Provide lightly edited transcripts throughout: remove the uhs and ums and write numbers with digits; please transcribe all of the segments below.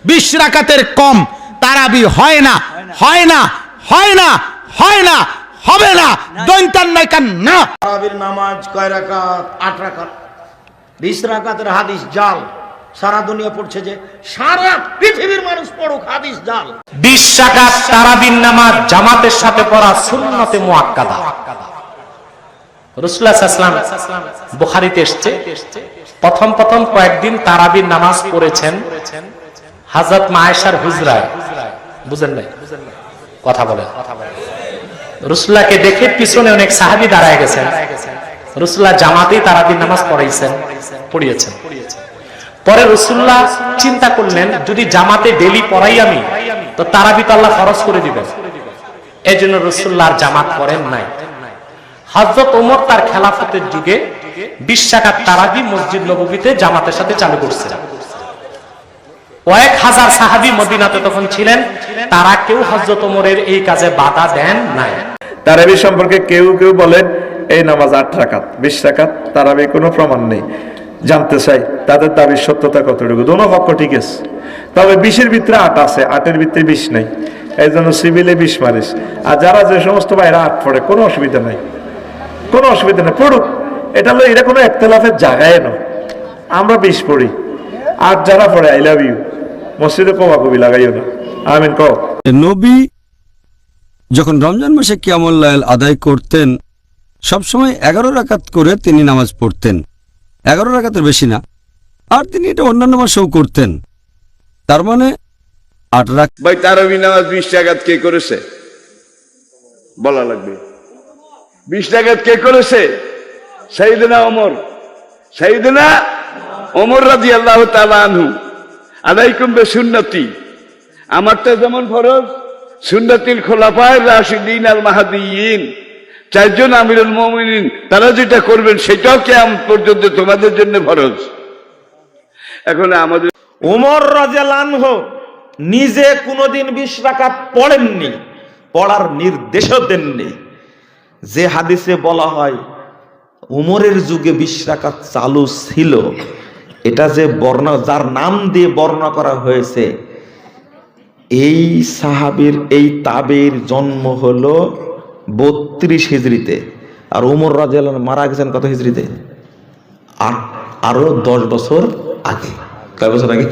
20 রাকাতের কম তারাবি হয় না, হয় না, হয় না, হয় না, হবে না, দৈন্তান নাইকান না। তারাবির নামাজ কয় রাকাত? 8 রাকাত। 20 রাকাতের হাদিস জাল। সারা দুনিয়া পড়ছে, যে সারা পৃথিবীর মানুষ পড়ুক, হাদিস জাল। 20 রাকাত তারাবির নামাজ জামাতের সাথে পড়া সুন্নতে মুআক্কাদা। রাসূলুল্লাহ সাল্লাল্লাহু আলাইহি ওয়াসাল্লাম বুখারীতে এসেছে, প্রথম কয়েকদিন তারাবির নামাজ পড়েছেন হযরত মা আয়েশার হুজরায়। বুঝেন নাই? কথা বলে। রাসূলুল্লাহকে দেখে পিছনে অনেক সাহাবী দাঁড়ায় গেছেন। রাসূলুল্লাহ জামাতেই তারাবির নামাজ পড়িয়েছেন। পরে রাসূলুল্লাহ চিন্তা করলেন, যদি জামাতে ডেলি পড়াই আমি, তো তারাবি তো আল্লাহ ফরজ করে দিবেন। এজন্য রাসূলুল্লাহ জামাত পড়েন নাই। হযরত ওমর তার খেলাফতের যুগে 20 রাকাত তারাবি মসজিদ নববীতে জামাতের সাথে চালু করছেন। কয়েক হাজার সাহাবী মদিনাতে তখন ছিলেন, তারা কেউ হযরত ওমরের এই কাজে বাধা দেন নাই। তারাবি সম্পর্কে কেউ বলেন এই নামাজ 8 রাকাত, 20 রাকাত তারাবি কোনো প্রমাণ নেই। জানতে চাই তাদের দাবির সত্যতা কতটুকু। দোনো পক্ষ ঠিক আছে, তবে 20-এর ভিতরে 8 আছে, 8-এর ভিতরে 20 নাই। এই জন্য সিভিলে 20 মারিস। আর যারা যে সমস্ত ভাইরা 8 পড়ে, কোনো অসুবিধা নাই, কোনো অসুবিধা নেই, পড়ুক। এটা কোনো একতলাফের জায়গায় নয়। আমরা 20 পড়ি, আর যারা পড়ে আই লাভ ইউ, মসজিদে কবি লাগাইও না। আমিন কও। নবী যখন রমজান মাসে কিয়ামুল লাইল আদায় করতেন, সবসময় 11 রাকাত করে তিনি নামাজ পড়তেন, 11 রাকাতের বেশি না। আর তিনি এটা অন্যান্য মাসেও করতেন। তার মানে 8 রাকাত। ভাই তারাবি নামাজ 20 রাকাত কে করেছে বলা লাগবে। 20 রাকাত কে করেছে? সাইয়েদনা ওমর রাদিয়াল্লাহু তাআলা আনহু। আলাইকুম বিসুন্নতি, আমারটা যেমন ফরজ, সুন্নাতুল খুলাফায়ে রাশিদিন আল মাহদিয়িন, 4 জন আমিরুল মুমিনিন, তারা যেটা করবেন সেটাও কিয়ামত পর্যন্ত তোমাদের জন্য ফরজ। এখন আমাদের ওমর রাদিয়াল্লাহু আনহু নিজে কোনোদিন 20 রাকাত পড়েননি, পড়ার নির্দেশও দেননি। যে হাদিসে বলা হয় ওমরের যুগে 20 রাকাত চালু ছিল, এটা যে যার নাম দিয়ে বর্ণনা করা হয়েছে, এই সাহাবীর, এই তাবের জন্ম হলো 32 হিজরিতে, আর ওমর রাদিয়াল্লাহু আনহু মারা গেছেন কত হিজরিতে? আরো 10 বছর আগে। কয় বছর আগে?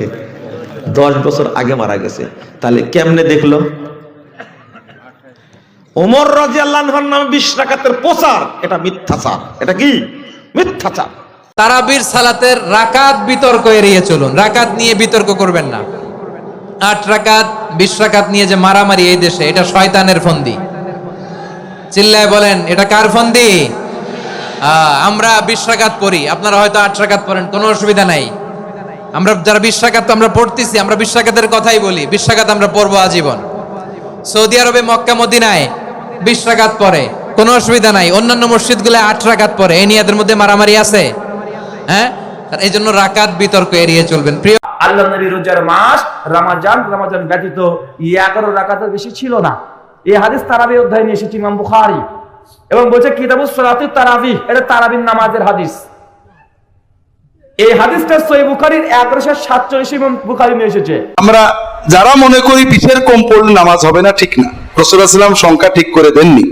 10 বছর আগে মারা গেছে। তাহলে কেমনে দেখলো? ওমর রাদিয়াল্লাহু আনহুর নামে 20 রাকাতের প্রচার, এটা মিথ্যাচার। এটা কি? মিথ্যাচার। তারাবির সালাতের রাকাত বিতর্ক এড়িয়ে চলুন। রাকাত নিয়ে বিতর্ক করবেন না। 8 রাকাত 20 রাকাত নিয়ে যে মারামারি এই দেশে, এটা শয়তানের ফন্দি। চিল্লায় বলেন, এটা কার ফন্দি? আমরা 20 রাকাত পড়ি, আপনারা হয়তো 8 রাকাত পড়েন, কোনো অসুবিধা নাই। আমরা যারা 20 রাকাত আমরা পড়তেছি, আমরা 20 রাকাতের কথাই বলি। 20 রাকাত আমরা পড়বো আজীবন। সৌদি আরবে মক্কা মদিনায় 20 রাকাত পড়ে, কোনো অসুবিধা নাই। অন্যান্য মসজিদগুলো 8 রাকাত পড়ে। এই নিয়ে এদের মধ্যে মারামারি আছে? হ্যাঁ, এই জন্য রাকাত বিতর্ক এড়িয়ে চলবেন। প্রিয় আল্লাহ নবী রোজার মাস রমজান ব্যতীত 11 রাকাতের বেশি ছিল না। এই হাদিস তারাবি অধ্যায়ে নিয়ে এসেছে ইমাম বুখারী, এবং বলছে কিতাবুস সালাতুত তারাবি, এটা তারাবির নামাজের হাদিস। এই হাদিসটা সহিহ বুখারীর 1147 ইমাম বুখারী নিয়ে এসেছে। আমরা যারা মনে করি 20-এর কম পড়লে নামাজ হবে না, ঠিক না। রাসূলুল্লাহ সাল্লাল্লাহু আলাইহি ওয়াসাল্লাম সংখ্যা ঠিক করে দেননি।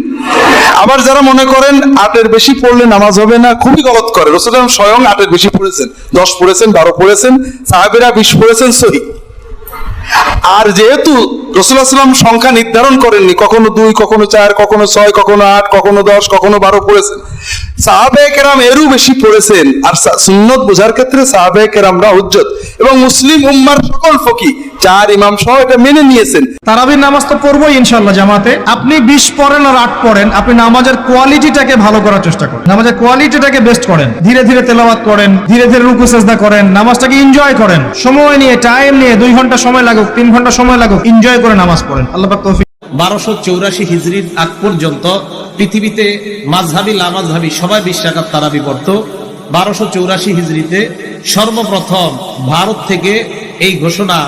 আবার যারা মনে করেন 8-এর বেশি পড়লে নামাজ হবে না, খুবই গলত করে। রাসূলুল্লাহ স্বয়ং 8-এর বেশি পড়েছেন, 10 পড়েছেন, 12 পড়েছেন, সাহাবীরা 20 পড়েছেন, সহিহ। আর যেহেতু রাসূলুল্লাহ সাল্লাল্লাহু আলাইহি ওয়াসাল্লাম সংখ্যা নির্ধারণ করেননি, কখনো 2, কখনো 4, কখনো 6, কখনো 8, কখনো 10, কখনো 12 পড়েছেন, সাহাবায়ে কেরাম এরও বেশি পড়েছেন। আর সুন্নত বোঝার ক্ষেত্রে সাহাবায়ে কেরামরা হুজ্জত, এবং মুসলিম উম্মার সকল ফকিহ 4 ইমাম সহ এটা মেনে নিয়েছেন। তারাবির নামাজ তো পড়বোই ইনশাআল্লাহ জামাতে। আপনি 20 পড়েন আর 8 পড়েন, আপনি নামাজের কোয়ালিটিটাকে ভালো করার চেষ্টা করেন, নামাজের কোয়ালিটিটাকে বেস্ট করেন, ধীরে ধীরে তেলাওয়াত করেন, ধীরে ধীরে রুকু সিজদা করেন, নামাজটাকে এনজয় করেন, সময় নিয়ে, টাইম নিয়ে, 2 ঘন্টা সময় লাগুক, 3 ঘন্টা সময় লাগুক, এনজয় করে নামাজ পড়েন। আল্লাহ পাক তৌফিক। 1284 হিজরির আগ পর্যন্ত পৃথিবীতে মাযহাবি লামাযহাবি সবাই 20 রাকাত তারাবি পড়তো। 1284 হিজরিতে সর্বপ্রথম ভারত থেকে এই ঘোষণা,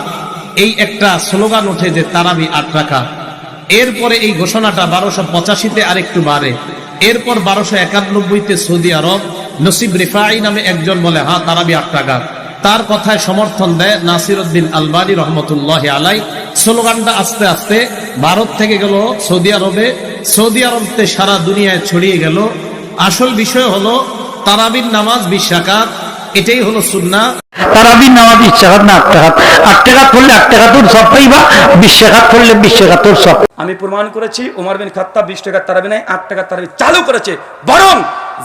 এই একটা স্লোগান ওঠে যে তারাবি 8 রাকাত। এরপরে এই ঘোষণাটা 1285-তে আরেকটু বাড়ে। এরপর 1291-তে সৌদি আরব নসিব রিফাই নামে একজন বলে, হ্যাঁ তারাবি 8 রাকাত। তার কথায় সমর্থন দেয় নাসিরউদ্দিন আলবানী রহমতুল্লাহ আলাই। স্লোগানটা আস্তে আস্তে ভারত থেকে গেল সৌদি আরবে, সৌদি আরবতে সারা দুনিয়ায় ছড়িয়ে গেল। আসল বিষয় হলো তারাবির নামাজ 20 রাকাত, এটাই হলো সুন্নাহ। তারাবির নামাজ 20 রাকাত না 8 রাকাত, 8 রাকাত পড়লে 8 রাকাতুর সব পাইবা, 20 রাকাত পড়লে 20 রাকাতুর সব। আমি প্রমাণ করেছি ওমর বিন খাত্তাব 20 টাকার তারাবি নাই, 8 টাকার তারাবি চালু করেছে। বরং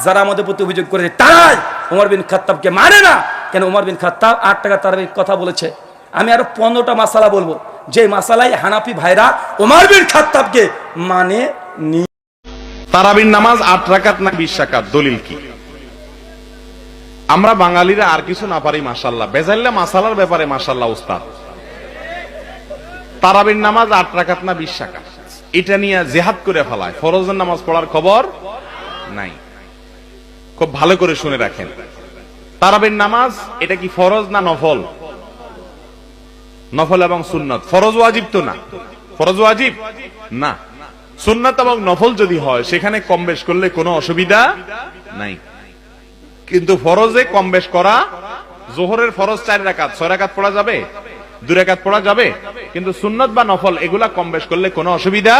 যারা আমাদের প্রতি অভিযোগ করেছে তারাই ওমর বিন খাত্তাবকে মানে না। কেন ওমর বিন খাত্তাব 8 টাকার তারাবির কথা বলেছে। আমি আরো 15টা মাসালা বলবো, যে মাসালাই হানাফি ভাইরা ওমর বিন খাত্তাবকে মানে নি। তারাবির নামাজ 8 রাকাত না 20 রাকাত, দলিল কি? আমরা বাঙালিরা আর কিছু না পারি মাশাআল্লাহ, বেজাইল্লা মাসালার ব্যাপারে মাশাআল্লাহ উস্তাদ। তারাবির নামাজ 8 রাকাত না 20 রাকাত, এটা নিয়ে জিহাদ করে ফেলায়, ফরজের নামাজ পড়ার খবর নাই। খুব ভালো করে শুনে রাখেন, তারাবির নামাজ এটা কি ফরজ না নফল? নফল এবং সুন্নত। ফরজ ওয়াজিব তো না, ফরজ ওয়াজিব না। সুন্নত এবং নফল যদি হয় সেখানে কম বেশ করলে কোনো অসুবিধা নাই। কিন্তু ফরজে কম বেশ করা, জোহরের ফরজ 4 রাকাত, 6 রাকাত পড়া যাবে, 2 রাকাত পড়া যাবে। কিন্তু সুন্নত বা নফল এগুলা কম বেশ করলে কোনো অসুবিধা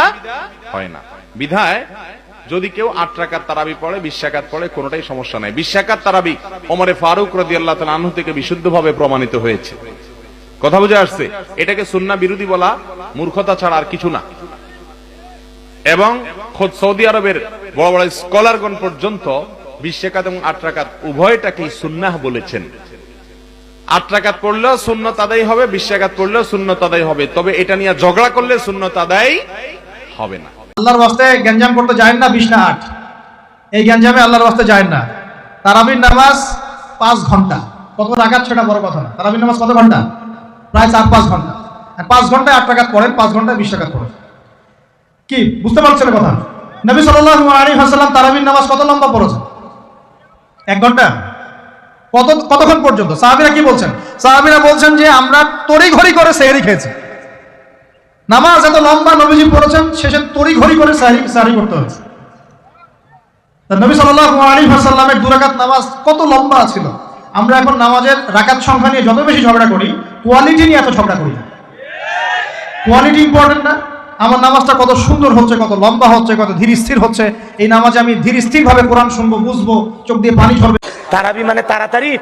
হয় না। বিধায় যদি কেউ 8 রাকাত তারাবি পড়ে, 20 রাকাত পড়ে, কোনোটাই সমস্যা নাই। 20 রাকাত তারাবি ওমরে ফারুক রাদিয়াল্লাহু তাআলা আনহু থেকে বিশুদ্ধভাবে প্রমাণিত হয়েছে। কথা বুঝে আসছে? এটাকে সুন্নাহ বিরোধী বলা মূর্খতা ছাড়া আর কিছু না। এবং খোদ সৌদি আরবের বড় বড় স্কলারগণ পর্যন্ত 20 রাকাত এবং 8 রাকাত উভয়টাকেই সুন্নাহ বলেছেন। 8 রাকাত পড়লেও সুন্নত আদায় হবে, 20 রাকাত পড়লেও সুন্নত আদায় হবে। তবে এটা নিয়ে ঝগড়া করলে সুন্নত আদায় হবে না। আল্লাহর ওয়াস্তে গ্যাঞ্জাম করতে যায় না 20 না 8, এই গ্যাঞ্জামে আল্লাহর ওয়াস্তে যায় না। তারাবির নামাজ 5 ঘন্টা, কত রাকাত সেটা বড় কথা না। তারাবির নামাজ কত ঘন্টা? প্রায় 4-5 ঘন্টা। আর 5 ঘন্টায় 8 রাকাত পড়েন, 5 ঘন্টায় 20 রাকাত পড়েন। কি বুঝতে পারছেন কথা? নবী সাল্লাল্লাহু আলাইহি ওয়াসাল্লাম তারাবির নামাজ কত লম্বা পড়েছেন? 1 ঘন্টা। কতক্ষণ পর্যন্ত? সাহাবীরা কি বলছেন? সাহাবীরা বলছেন যে আমরা তড়িঘড়ি করে সেহরি খেয়েছি। নামাজ এত লম্বা নবীজি পড়েছেন, শেষে তড়িঘড়ি করে সাহরি করতে হয়েছে। নবী সাল্লাল্লাহু আলাইহি ওয়াসাল্লামের 2 রাকাত নামাজ কত লম্বা ছিল। আমরা এখন নামাজের রাকাত সংখ্যা নিয়ে যত বেশি ঝগড়া করি, কোয়ালিটি নিয়ে এত ঝগড়া করি না। কোয়ালিটি ইম্পর্টেন্ট না? আমার নামাজটা কত সুন্দর হচ্ছে, কত লম্বা হচ্ছে, কত ধীর স্থির হচ্ছে। এই নামাজে আমি ধীর স্থির ভাবে কোরআন শুনবো, বুঝবো, চোখ দিয়ে পানি ঝরবে। তারাবি মানে তাড়াতাড়ি,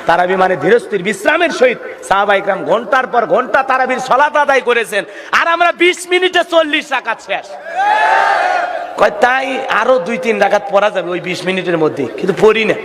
তারাবি মানে ধীরস্থির বিশ্রামের সহিত। সাহাবা ইকরাম ঘন্টার পর ঘন্টা তারাবির সালাত আদায় করেছেন, আর আমরা 20 মিনিটে 40 রাকাত শেষ। কয় তাই আরো 2-3 রাকাত পড়া যাবে ওই 20 মিনিটের মধ্যে, কিন্তু পড়ি না।